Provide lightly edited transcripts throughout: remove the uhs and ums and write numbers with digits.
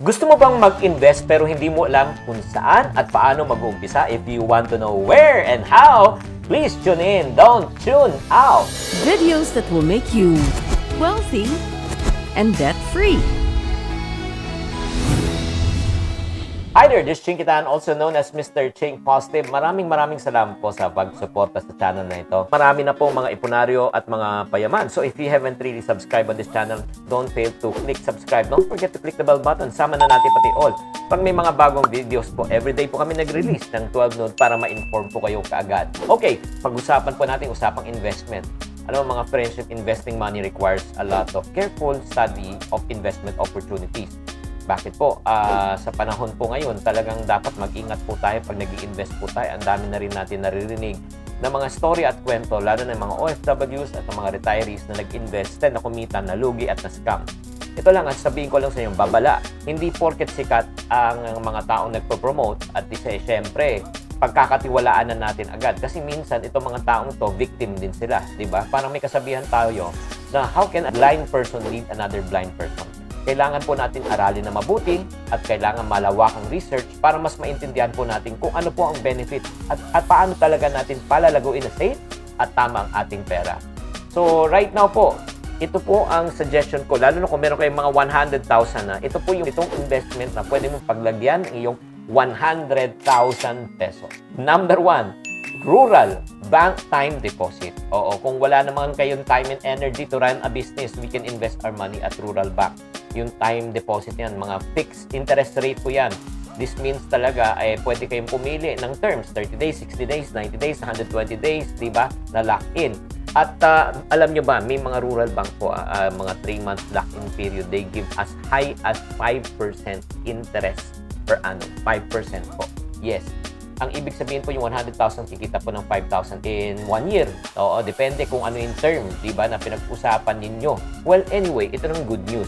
Gusto mo bang mag-invest pero hindi mo alam kung saan at paano mag-uumpisa? If you want to know where and how, please tune in. Don't tune out. Videos that will make you wealthy and debt-free. Hi there, this is Ching Kitaan, also known as Mr. Ching Positive. Maraming salamat po sa pagsuporta sa channel na ito. Marami na po mga ipunaryo at mga payaman. So if you haven't really subscribed on this channel, don't fail to click subscribe. Don't forget to click the bell button. Sama na natin pati all. Pag may mga bagong videos po, everyday po kami nag-release ng 12 noon para ma-inform po kayo kaagad. Okay, pag-usapan po natin usapang investment. Ano mga friendship, investing money requires a lot of careful study of investment opportunities. Bakit po? Sa panahon po ngayon, talagang dapat mag-ingat po tayo pag nag-i-invest po tayo. Ang dami na rin natin naririnig na mga story at kwento, lalo na mga OFWs at mga retirees na nag-invest, na kumita, na lugi at na-scam. Ito lang, sabihin ko lang sa inyo, babala. Hindi porket sikat ang mga taong nagpo-promote at syempre, pagkakatiwalaan na natin agad. Kasi minsan, itong mga taong to, victim din sila. Diba? Parang may kasabihan tayo na how can a blind person lead another blind person? Kailangan po natin aralin na mabuti at kailangan malawakang research para mas maintindihan po natin kung ano po ang benefit at paano talaga natin palalaguin na safe at tama ang ating pera. So right now po, ito po ang suggestion ko, lalo na kung meron kayong mga 100,000 na, ito po yung itong investment na pwede mong paglagyan ng iyong 100,000 pesos. Number 1, rural bank time deposit. Oo, kung wala naman kayong time and energy to run a business, we can invest our money at rural bank. Yung time deposit yan, mga fixed interest rate po yan. This means talaga, pwede kayong pumili ng terms, 30 days, 60 days, 90 days, 120 days, diba? Na lock-in. At alam nyo ba, may mga rural bank po, mga 3-month lock-in period, they give as high as 5% interest per annum. 5% po. Yes. Ang ibig sabihin po yung 100,000, kikita po ng 5,000 in 1 year. Oo, depende kung ano yung term, diba, na pinag-usapan ninyo. Well, anyway, ito ng good news.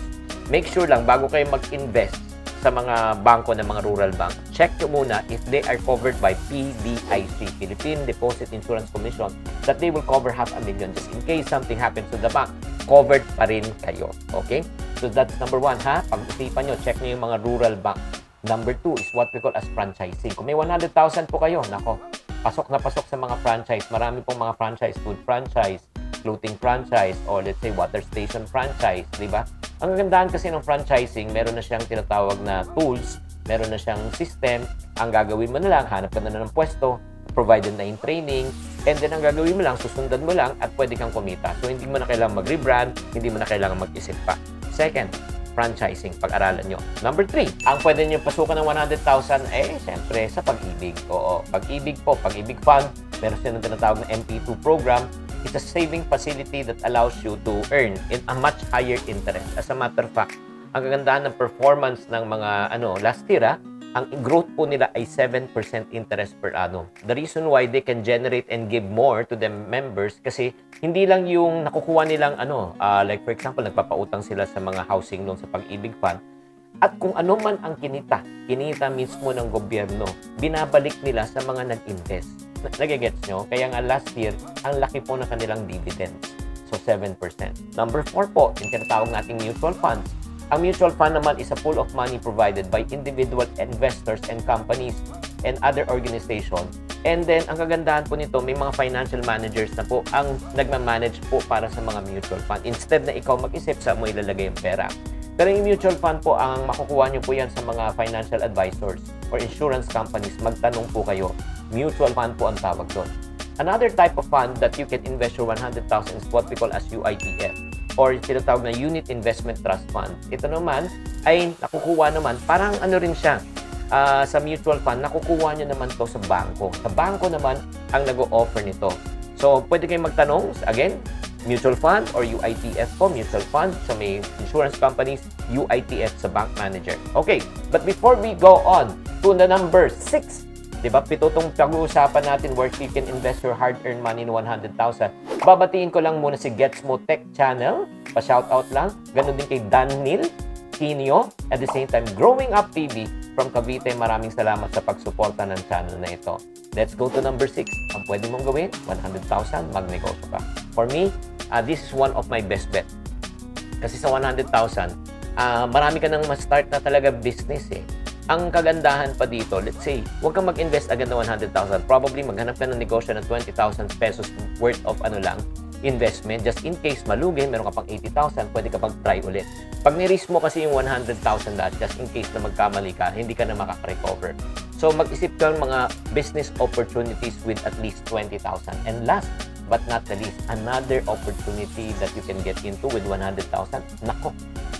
Make sure lang, bago kayo mag-invest sa mga bangko ng mga rural bank, check nyo muna if they are covered by PDIC, Philippine Deposit Insurance Commission, that they will cover $500,000 just in case something happens to the bank. Covered pa rin kayo. Okay? So that's number 1, ha? Pag-isipan nyo, check nyo yung mga rural bank. Number 2 is what we call as franchising. Kung may 100,000 po kayo, nako, pasok na pasok sa mga franchise. Marami pong mga franchise, food franchise, clothing franchise, or let's say water station franchise, di ba? Ang kagandahan kasi ng franchising, meron na siyang tinatawag na tools, meron na siyang system. Ang gagawin mo na lang, hanap ka na ng pwesto, provided na yung training, and then ang gagawin mo lang, susundan mo lang at pwede kang kumita. So, hindi mo na kailangan mag-rebrand, hindi mo na kailangan mag-isip pa. Second, franchising, pag-aralan nyo. Number 3, ang pwede nyo pasukan ng 100,000, siyempre, sa pag-ibig. Oo, pag-ibig po, pag-ibig fund, meron siya ng tinatawag na MP2 program. It's a saving facility that allows you to earn in a much higher interest. As a matter of fact, ang kagandahan ng performance ng mga last year, ang growth po nila ay 7% interest per annum. The reason why they can generate and give more to the members kasi hindi lang yung nakukuha nilang like for example, nagpapautang sila sa mga housing loan sa Pag-ibig Fund. At kung ano man ang kinita mismo ng gobyerno, binabalik nila sa mga nag-invest. Nagigets nyo? Kaya nga last year, ang laki po ng kanilang dividends. So, 7%. Number 4 po, yung tinatawag nating mutual funds. Ang mutual fund naman is a pool of money provided by individual investors and companies and other organizations. And then, ang kagandahan po nito, may mga financial managers na po ang nagmamanage po para sa mga mutual fund. Instead na ikaw mag-isip sa mo ilalagay yung pera. Pero yung mutual fund po, ang makukuha nyo po yan sa mga financial advisors or insurance companies. Magtanong po kayo. Mutual fund po ang tawag doon. Another type of fund that you can invest your 100,000 is what we call as UITF or tinatawag na Unit Investment Trust Fund. Ito naman ay nakukuha naman, parang rin siya sa mutual fund, nakukuha nyo naman to sa bangko. Sa bangko naman ang nag-o-offer nito. So, pwede kayong magtanong, again, mutual fund or UITF po, mutual fund sa may insurance companies, UITF sa bank manager. Okay, but before we go on to the number 6, diba? Pitutong pag-uusapan natin where you can invest your hard-earned money in 100,000. Babatiin ko lang muna si Gets Mo Tech Channel. Pa-shoutout lang. Ganon din kay Danil Tinio. At the same time, Growing Up TV from Cavite. Maraming salamat sa pagsuporta ng channel na ito. Let's go to number 6. Ang pwede mong gawin, 100,000, magnegosyo ka. For me, this is one of my best bet. Kasi sa 100,000, marami ka nang ma-start na talaga business eh. Ang kagandahan pa dito, let's say, huwag kang mag-invest agad na 100,000. Probably maghanap ka ng negosyo ng 20,000 pesos worth of investment. Just in case malugi, meron ka pang 80,000, pwede ka pag-try ulit. Pag ni-risk mo kasi yung 100,000 lahat, just in case na magkamali ka, hindi ka na makaka-recover. So, mag-isip ka ng mga business opportunities with at least 20,000. And last but not the least, another opportunity that you can get into with 100,000, nako,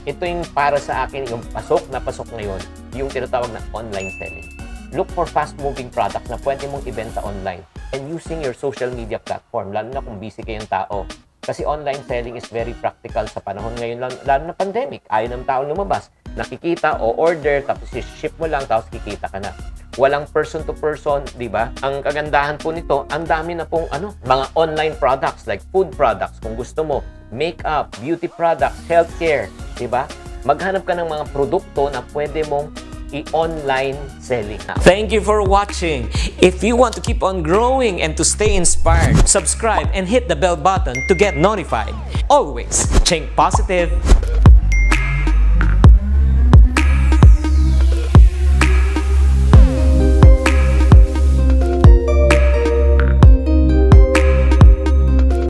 ito yung para sa akin, yung pasok na pasok ngayon, yung tinatawag na online selling. Look for fast-moving products na pwede mong ibenta online and using your social media platform, lalo na kung busy kayong tao. Kasi online selling is very practical sa panahon ngayon, lalo na pandemic. Ayaw ng tao lumabas. Nakikita o order, tapos ship mo lang, tapos kikita ka na. Walang person-to-person, di ba? Ang kagandahan po nito, ang dami na pong mga online products like food products, kung gusto mo, makeup, beauty products, healthcare, di ba? Maghanap ka ng mga produkto na pwede mong i-online selling. Thank you for watching. If you want to keep on growing and to stay inspired, subscribe and hit the bell button to get notified. Always think positive.